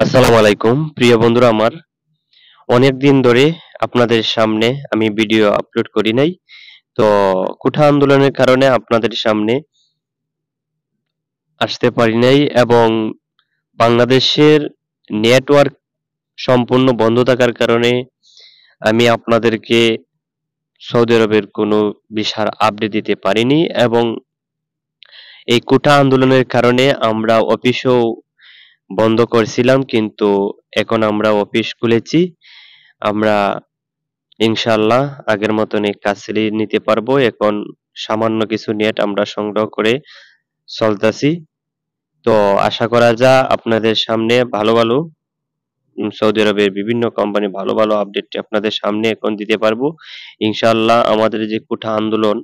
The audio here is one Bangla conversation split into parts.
আসসালামু আলাইকুম প্রিয় বন্ধুরা আমার অনেক দিন ধরে আপনাদের সামনে আমি ভিডিও আপলোড করি নাই। তো কোঠা আন্দোলনের কারণে আপনাদের সামনে আসতে পারি নাই এবং বাংলাদেশের নেটওয়ার্ক সম্পূর্ণ বন্ধ থাকার কারণে আমি আপনাদেরকে সৌদি আরবের কোনো ভিসার আপডেট দিতে পারিনি এবং এই কোঠা আন্দোলনের কারণে আমরা অফিসও বন্ধ করছিলাম, কিন্তু এখন আমরা অফিস খুলেছি। আমরা ইনশাআল্লাহ আগের মতনই কাজ চালিয়ে নিতে পারবো। এখন সামান্য কিছু নেট আমরা সংগ্রহ করে চলতেছি। তো আশা করা যায় আপনাদের সামনে ভালো ভালো সৌদি আরবের বিভিন্ন কোম্পানি ভালো ভালো আপডেট আপনাদের সামনে এখন দিতে পারবো ইনশাআল্লাহ। আমাদের যে কোঠা আন্দোলন,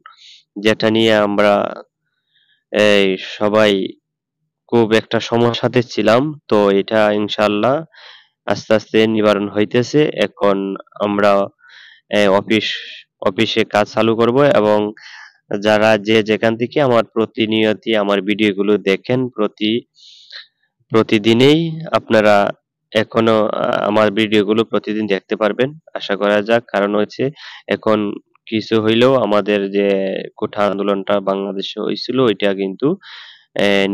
যেটা নিয়ে আমরা এই সবাই খুব একটা সমস্যাতে ছিলাম, তো এটা ইনশাআল্লাহ আস্তে আস্তে নিবারণ হইতেছে। এখন আমরা অফিসে কাজ চালু করব এবং যারা যে যেখান থেকে আমার প্রতিনিয়তই আমার ভিডিওগুলো দেখেন প্রতিদিনেই আপনারা এখনো আমার ভিডিওগুলো প্রতিদিন দেখতে পারবেন আশা করা যাক। কারণ হচ্ছে এখন কিছু হইলেও আমাদের যে কোঠা আন্দোলনটা বাংলাদেশে হয়েছিল ওইটা কিন্তু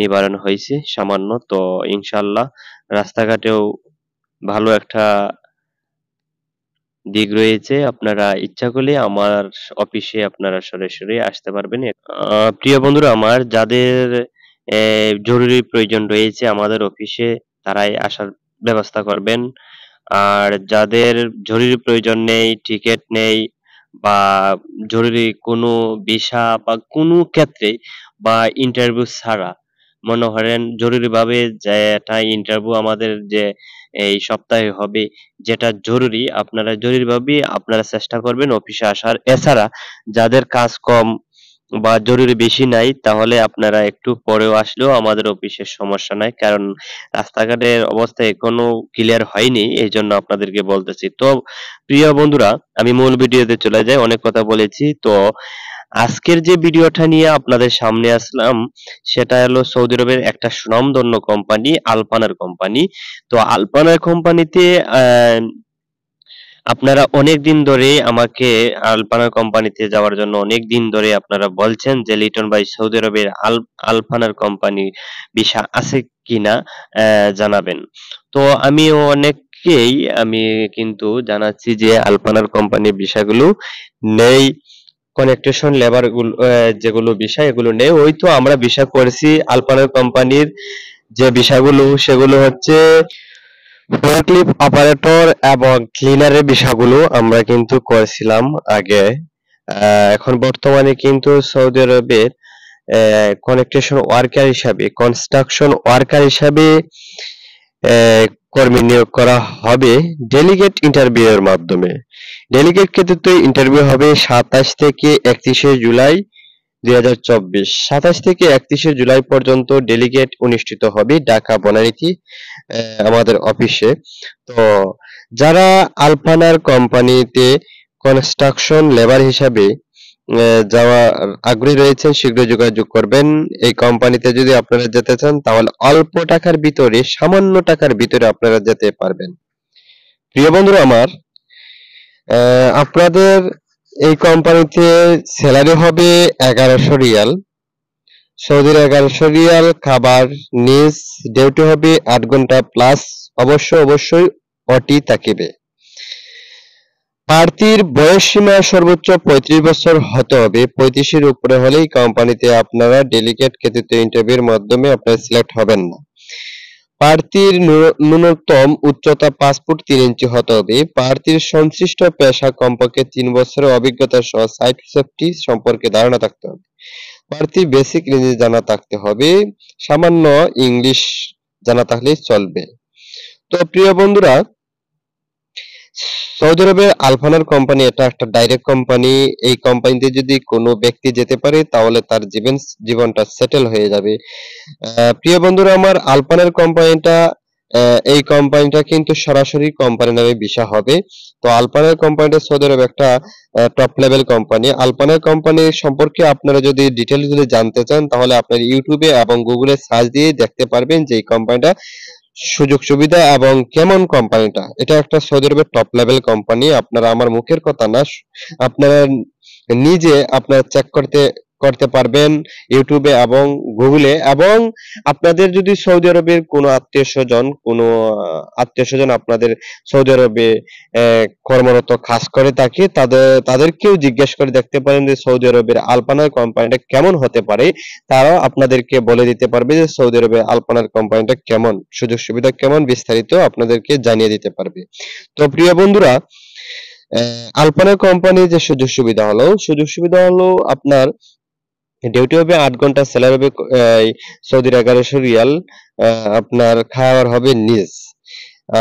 নিবারণ হয়েছে সামান্য। তো ইনশাল্লাহ রাস্তাঘাটেও ভালো একটা দিক রয়েছে। আপনারা ইচ্ছা করলে আমার অফিসে আপনারা সরাসরি আসতে পারবেন। প্রিয় বন্ধুরা আমার, যাদের জরুরি প্রয়োজন রয়েছে আমাদের অফিসে তারাই আসার ব্যবস্থা করবেন। আর যাদের জরুরি প্রয়োজন নেই, টিকিট নেই বা জরুরি কোনো ভিসা বা কোনো ক্ষেত্রে বা ইন্টারভিউ ছাড়া মনে করেন জরুরিভাবে যে একটা ইন্টারভিউ আমাদের যে এই সপ্তাহে হবে, যেটা জরুরি, আপনারা জরুরিভাবে আপনারা চেষ্টা করবেন অফিসে আসার। এছাড়া যাদের কাজ কম বা জরুরি বেশি নাই তাহলে আপনারা একটু পরেও আসলেও আমাদের অফিসের সমস্যা নাই, কারণ রাস্তাঘাটের অবস্থা এখনো ক্লিয়ার হয়নি, এই জন্য আপনাদেরকে বলতেছি। তো প্রিয় বন্ধুরা আমি মূল ভিডিওতে চলে যাই, অনেক কথা বলেছি। তো আজকের যে ভিডিওটা নিয়ে আপনাদের সামনে আসলাম সেটা হলো সৌদি আরবের একটা সুনামধন্য কোম্পানি আলপানার কোম্পানি। তো আলপানার কোম্পানিতে আপনারা অনেক দিন ধরে আমাকে আলপানা কোম্পানিতে যাওয়ার জন্য অনেক দিন ধরে আপনারা বলছেন যে লিটন ভাই সৌদি আরবের আলপানার কোম্পানি ভিসা আছে কিনা জানাবেন। তো আমিও অনেককেই আমি কিন্তু জানাচ্ছি যে আলপানার কোম্পানির ভিসাগুলো নেই, কনেকটেশন লেবার গুলো যেগুলো বিষয় এগুলো নেই। ওই তো আমরা ভিসা করেছি আলপানার কোম্পানির যে বিষয়গুলো সেগুলো হচ্ছে ফোর্কলিফট অপারেটর এবং ক্লিনারের বিষয়গুলো আমরা কিন্তু করেছিলাম আগে। এখন বর্তমানে কিন্তু সৌদি আরবের কনেকটেশন ওয়ার্কার হিসাবে, কনস্ট্রাকশন ওয়ার্কার হিসাবে কর্মী নিয়োগ করা হবে ডেলিগেট ইন্টারভিউ এর মাধ্যমে। ডেলিগেট ক্ষেত্রে ইন্টারভিউ হবে 27 থেকে 31শে জুলাই 2024। 27 থেকে 31শে জুলাই পর্যন্ত ডেলিগেট অনুষ্ঠিত হবে ঢাকা বনানীতে আমাদের অফিসে। তো যারা আলপানার কোম্পানিতে কনস্ট্রাকশন লেবার হিসাবে যাওয়া আগ্রহী রয়েছেন শীঘ্রই যোগাযোগ করবেন। এই কোম্পানিতে যদি আপনারা যেতে চান তাহলে অল্প টাকার ভিতরে, সামান্য টাকার ভিতরে আপনারা যেতে পারবেন। প্রিয় বন্ধুরা আমার, আপনাদের এই কোম্পানিতে স্যালারি হবে 1100 রিয়াল, সৌদির 1100 রিয়াল। খাবার নিজ, ডিউটি হবে 8 ঘন্টা প্লাস, অবশ্যই ওটি থাকিবে। প্রার্থীর বয়স সীমা সর্বোচ্চ 35 বছর হতে হবে। 35-এর উপরে হলেই কোম্পানিতে আপনারা ডেলিগেট ক্ষেত্রে ইন্টারভিউর মাধ্যমে আপনারা সিলেক্ট হবেন না। প্রার্থীর ন্যূনতম উচ্চতা 5 ফুট 3 ইঞ্চি হতে হবে। প্রার্থীর সংশ্লিষ্ট পেশা কমপক্ষে 3 বছরের অভিজ্ঞতা সহ সাইট সেফটি সম্পর্কে ধারণা থাকতে হবে। প্রার্থী বেসিক ইংরেজি জানা থাকতে হবে, সামান্য ইংলিশ জানা থাকলেই চলবে। তো প্রিয় বন্ধুরা, সৌদি আরবের আলফানার কোম্পানি এটা একটা ডাইরেক্ট কোম্পানি। এই কোম্পানিতে যদি কোনো ব্যক্তি যেতে পারে তাহলে তার জীবনটা সেটেল হয়ে যাবে। প্রিয় বন্ধুরা আমার, আলপানার কোম্পানিটা এই কোম্পানিটা কিন্তু সরাসরি কোম্পানি নামে ভিসা হবে। তো আলপানার কোম্পানিটা সৌদি আরবে একটা টপ লেভেল কোম্পানি। আলপানার কোম্পানি সম্পর্কে আপনারা যদি ডিটেইলস গুলো জানতে চান তাহলে আপনার ইউটিউবে এবং গুগলে সার্চ দিয়ে দেখতে পারবেন যে এই কোম্পানিটা সুযোগ সুবিধা এবং কেমন কোম্পানিটা, এটা একটা সৌদি আরবের টপ লেভেল কোম্পানি। আপনারা আমার মুখের কথা না, আপনারা নিজে আপনারা চেক করতে করতে পারবেন ইউটিউবে এবং গুগলে। এবং আপনাদের যদি সৌদি আরবের কোনো আত্মীয় স্বজন আপনাদের সৌদি আরবে কর্মরত কাজ করে থাকে, তাদেরকেও জিজ্ঞেস করে দেখতে পারেন যে সৌদি আরবের আলপানার কোম্পানিটা কেমন হতে পারে। তারাও আপনাদেরকে বলে দিতে পারবে যে সৌদি আরবে আলপানার কোম্পানিটা কেমন, সুযোগ সুবিধা কেমন, বিস্তারিত আপনাদেরকে জানিয়ে দিতে পারবে। তো প্রিয় বন্ধুরা, আলপানা কোম্পানির যে সুযোগ সুবিধা হলো আপনার ডিউটি হবে 8 ঘন্টা, স্যালারি হবে সৌদির 1100 রিয়াল। আপনার খাওয়ার হবে নিজ,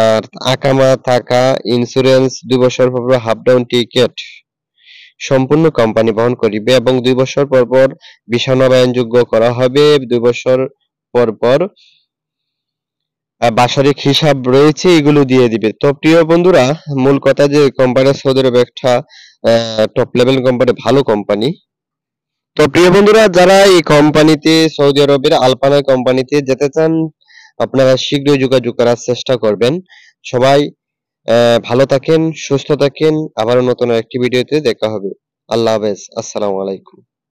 আর আকামা থাকা, ইন্স্যুরেন্স 2 বছর পর পর হাফ ডাউন টিকেট সম্পূর্ণ কোম্পানি বহন করিবে এবং 2 বছর পর পর ভিসা নবায়নযোগ্য করা হবে। 2 বছর পর পর বাৎসরিক হিসাব রয়েছে, এগুলো দিয়ে দিবে। তো প্রিয় বন্ধুরা, মূল কথা যে কোম্পানি সৌদি আরবে একটা টপ লেভেল কোম্পানি, ভালো কোম্পানি। তো প্রিয় বন্ধুরা, যারা এই কোম্পানিতে সৌদি আরবের আলপানা কোম্পানিতে যেতে চান, আপনারা শীঘ্রই যোগাযোগ করার চেষ্টা করবেন। সবাই ভালো থাকেন, সুস্থ থাকেন। আবারও নতুন একটি ভিডিওতে দেখা হবে। আল্লাহ হাফেজ, আসসালামু আলাইকুম।